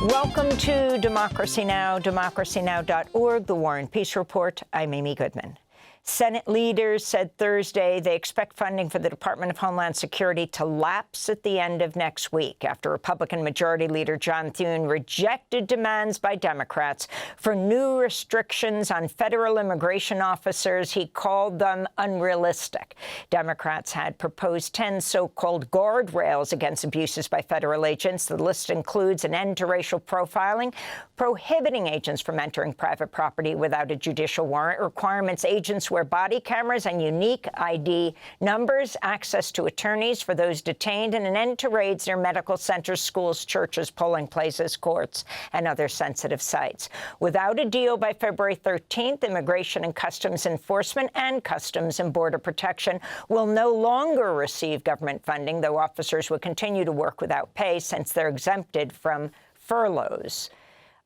Welcome to Democracy Now!, democracynow.org, The War and Peace Report. I'm Amy Goodman. Senate leaders said Thursday they expect funding for the Department of Homeland Security to lapse at the end of next week after Republican Majority Leader John Thune rejected demands by Democrats for new restrictions on federal immigration officers. He called them unrealistic. Democrats had proposed 10 so-called guardrails against abuses by federal agents. The list includes an end to racial profiling, prohibiting agents from entering private property without a judicial warrant, requirements agents wear body cameras and unique ID numbers, access to attorneys for those detained, and an end to raids near medical centers, schools, churches, polling places, courts, and other sensitive sites. Without a deal by February 13th, Immigration and Customs Enforcement and Customs and Border Protection will no longer receive government funding, though officers will continue to work without pay since they're exempted from furloughs.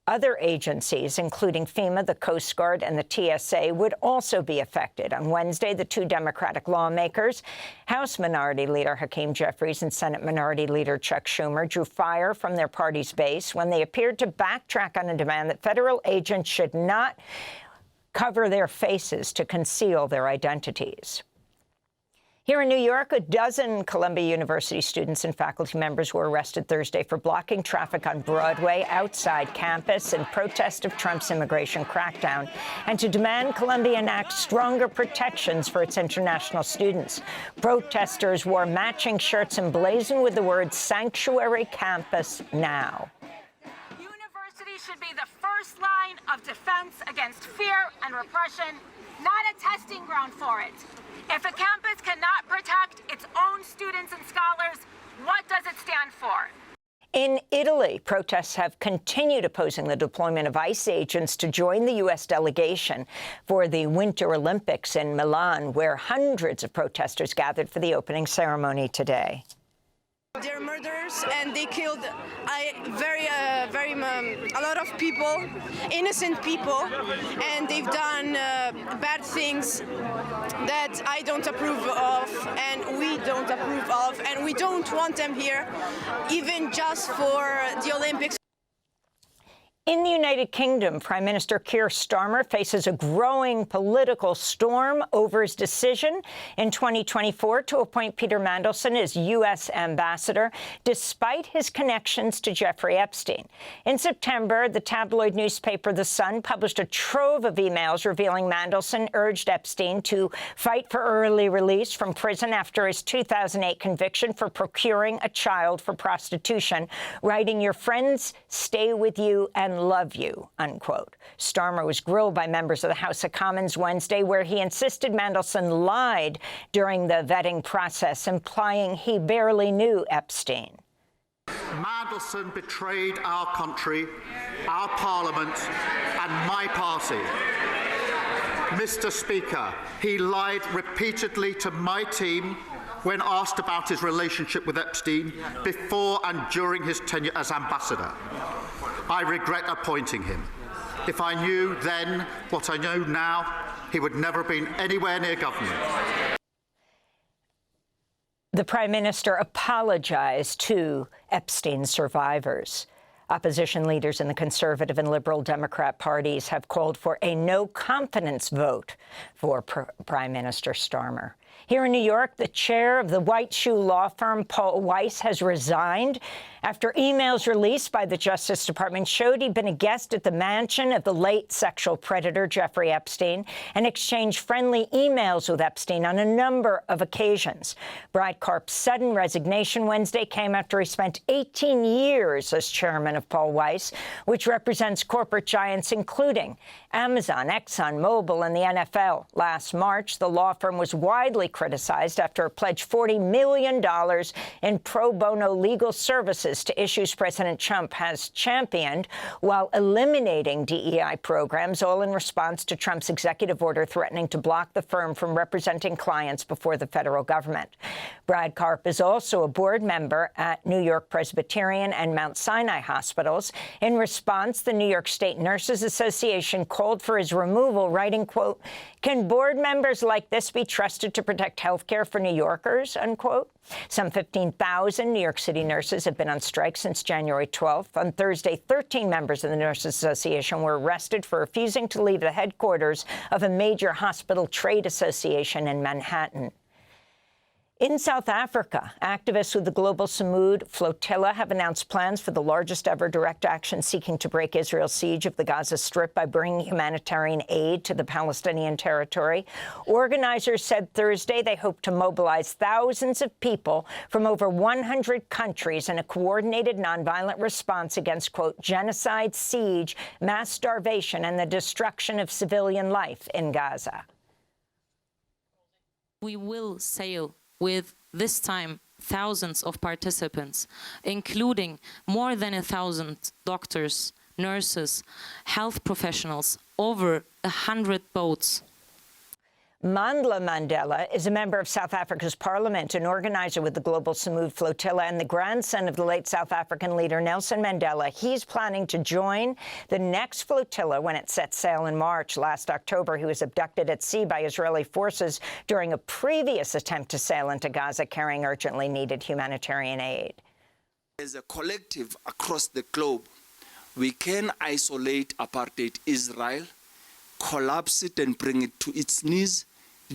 Other agencies, including FEMA, the Coast Guard, and the TSA, would also be affected. On Wednesday, the two Democratic lawmakers, House Minority Leader Hakeem Jeffries and Senate Minority Leader Chuck Schumer, drew fire from their party's base when they appeared to backtrack on a demand that federal agents should not cover their faces to conceal their identities. Here in New York, a dozen Columbia University students and faculty members were arrested Thursday for blocking traffic on Broadway outside campus in protest of Trump's immigration crackdown and to demand Columbia enact stronger protections for its international students. Protesters wore matching shirts emblazoned with the words "Sanctuary Campus Now." University should be the first line of defense against fear and repression, not a testing ground for it. If a campus cannot protect its own students and scholars, what does it stand for? In Italy, protests have continued opposing the deployment of ICE agents to join the U.S. delegation for the Winter Olympics in Milan, where hundreds of protesters gathered for the opening ceremony today. They're murderers, and they killed a lot of people, innocent people, and they've done bad things that I don't approve of, and we don't approve of, and we don't want them here, even just for the Olympics. In the United Kingdom, Prime Minister Keir Starmer faces a growing political storm over his decision in 2024 to appoint Peter Mandelson as U.S. ambassador, despite his connections to Jeffrey Epstein. In September, the tabloid newspaper The Sun published a trove of emails revealing Mandelson urged Epstein to fight for early release from prison after his 2008 conviction for procuring a child for prostitution, writing, "Your friends stay with you and love you," unquote. Starmer was grilled by members of the House of Commons Wednesday, where he insisted Mandelson lied during the vetting process, implying he barely knew Epstein. Mandelson betrayed our country, our parliament, and my party. Mr. Speaker, he lied repeatedly to my team when asked about his relationship with Epstein before and during his tenure as ambassador. I regret appointing him. If I knew then what I know now, he would never have been anywhere near government. The Prime Minister apologized to Epstein survivors. Opposition leaders in the Conservative and Liberal Democrat parties have called for a no-confidence vote for Prime Minister Starmer. Here in New York, the chair of the white shoe law firm Paul Weiss has resigned after emails released by the Justice Department showed he'd been a guest at the mansion of the late sexual predator Jeffrey Epstein and exchanged friendly emails with Epstein on a number of occasions. Brad Karp's sudden resignation Wednesday came after he spent 18 years as chairman of Paul Weiss, which represents corporate giants including Amazon, Exxon, Mobil, and the NFL. Last March, the law firm was widely criticized after it pledged $40 million in pro bono legal services to issues President Trump has championed while eliminating DEI programs, all in response to Trump's executive order threatening to block the firm from representing clients before the federal government. Brad Karp is also a board member at New York Presbyterian and Mount Sinai hospitals. In response, the New York State Nurses Association called for his removal, writing, quote, "Can board members like this be trusted to protect health care for New Yorkers, unquote. Some 15,000 New York City nurses have been on strike since January 12th. On Thursday, 13 members of the Nurses Association were arrested for refusing to leave the headquarters of a major hospital trade association in Manhattan. In South Africa, activists with the global Samud flotilla have announced plans for the largest ever direct action seeking to break Israel's siege of the Gaza Strip by bringing humanitarian aid to the Palestinian territory. Organizers said Thursday they hope to mobilize thousands of people from over 100 countries in a coordinated nonviolent response against, quote, genocide, siege, mass starvation, and the destruction of civilian life in Gaza. We will sail with, this time, thousands of participants, including more than 1,000 doctors, nurses, health professionals, over 100 boats. Mandla Mandela is a member of South Africa's parliament, an organizer with the global Samud flotilla, and the grandson of the late South African leader Nelson Mandela. He's planning to join the next flotilla when it sets sail in March. Last October, he was abducted at sea by Israeli forces during a previous attempt to sail into Gaza carrying urgently needed humanitarian aid. As a collective across the globe, we can isolate apartheid Israel, collapse it and bring it to its knees,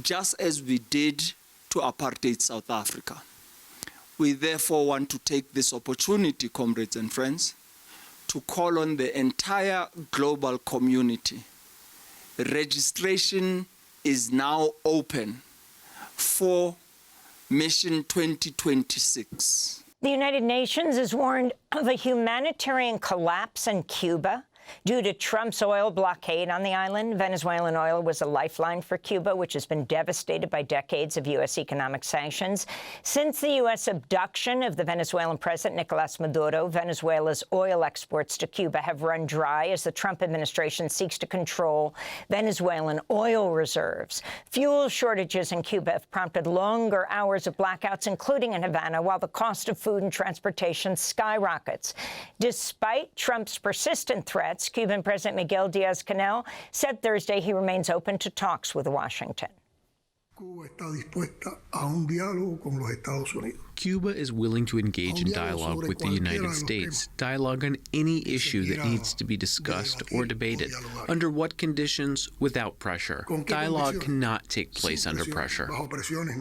just as we did to apartheid South Africa. We therefore want to take this opportunity, comrades and friends, to call on the entire global community. Registration is now open for Mission 2026. The United Nations has warned of a humanitarian collapse in Cuba due to Trump's oil blockade on the island. Venezuelan oil was a lifeline for Cuba, which has been devastated by decades of U.S. economic sanctions. Since the U.S. abduction of the Venezuelan president, Nicolas Maduro, Venezuela's oil exports to Cuba have run dry as the Trump administration seeks to control Venezuelan oil reserves. Fuel shortages in Cuba have prompted longer hours of blackouts, including in Havana, while the cost of food and transportation skyrockets. Despite Trump's persistent threats, Cuban President Miguel Diaz-Canel said Thursday he remains open to talks with Washington. Cuba is willing to engage in dialogue with the United States, dialogue on any issue that needs to be discussed or debated. Under what conditions? Without pressure. Dialogue cannot take place under pressure.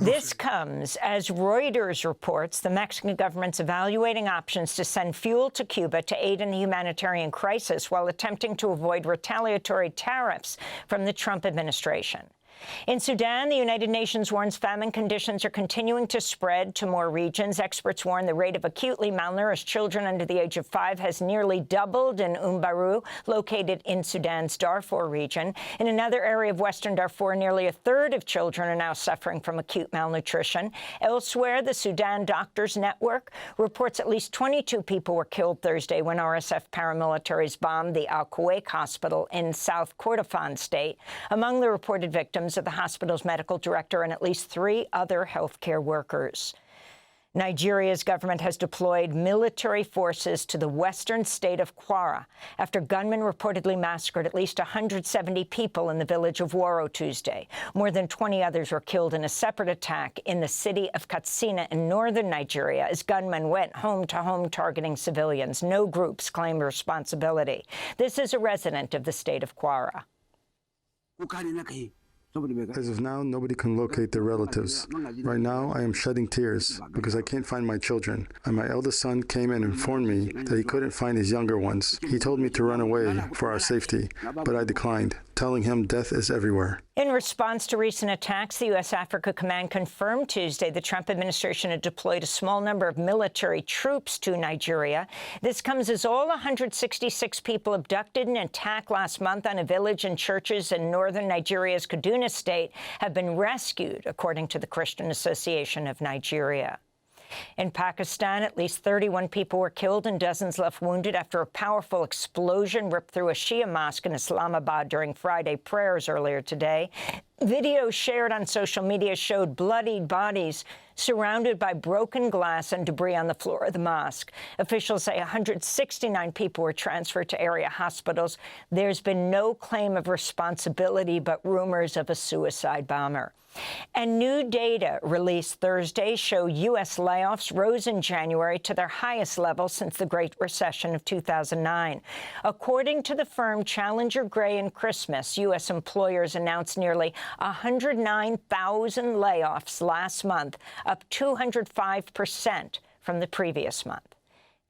This comes as Reuters reports the Mexican government's evaluating options to send fuel to Cuba to aid in the humanitarian crisis while attempting to avoid retaliatory tariffs from the Trump administration. In Sudan, the United Nations warns famine conditions are continuing to spread to more regions. Experts warn the rate of acutely malnourished children under the age of 5 has nearly doubled in Umbaru, located in Sudan's Darfur region. In another area of western Darfur, nearly a third of children are now suffering from acute malnutrition. Elsewhere, the Sudan Doctors Network reports at least 22 people were killed Thursday when RSF paramilitaries bombed the Al-Kuwait hospital in South Kordofan state. Among the reported victims of the hospital's medical director and at least 3 other healthcare workers. Nigeria's government has deployed military forces to the western state of Kwara after gunmen reportedly massacred at least 170 people in the village of Woro Tuesday. More than 20 others were killed in a separate attack in the city of Katsina in northern Nigeria as gunmen went home to home targeting civilians. No groups claim responsibility. This is a resident of the state of Kwara. As of now, nobody can locate their relatives. Right now, I am shedding tears because I can't find my children. And my eldest son came and informed me that he couldn't find his younger ones. He told me to run away for our safety, but I declined, telling him death is everywhere. In response to recent attacks, the U.S. Africa Command confirmed Tuesday the Trump administration had deployed a small number of military troops to Nigeria. This comes as all 166 people abducted in an attack last month on a village and churches in northern Nigeria's Kaduna state have been rescued, according to the Christian Association of Nigeria. In Pakistan, at least 31 people were killed and dozens left wounded after a powerful explosion ripped through a Shia mosque in Islamabad during Friday prayers earlier today. Videos shared on social media showed bloodied bodies surrounded by broken glass and debris on the floor of the mosque. Officials say 169 people were transferred to area hospitals. There's been no claim of responsibility, but rumors of a suicide bomber. And new data released Thursday show U.S. layoffs rose in January to their highest level since the Great Recession of 2009. According to the firm Challenger Gray and Christmas, U.S. employers announced nearly 109,000 layoffs last month, up 205% from the previous month.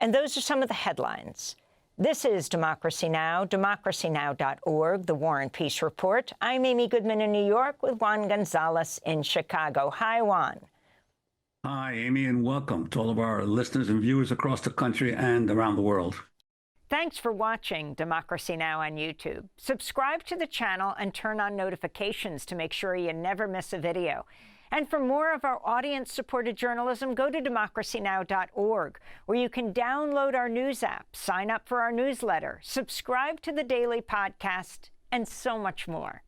And those are some of the headlines. This is Democracy Now!, democracynow.org, The War and Peace Report. I'm Amy Goodman in New York with Juan Gonzalez in Chicago. Hi, Juan. Hi, Amy, and welcome to all of our listeners and viewers across the country and around the world. Thanks for watching Democracy Now! On YouTube. Subscribe to the channel and turn on notifications to make sure you never miss a video. And for more of our audience-supported journalism, go to democracynow.org, where you can download our news app, sign up for our newsletter, subscribe to the daily podcast, and so much more.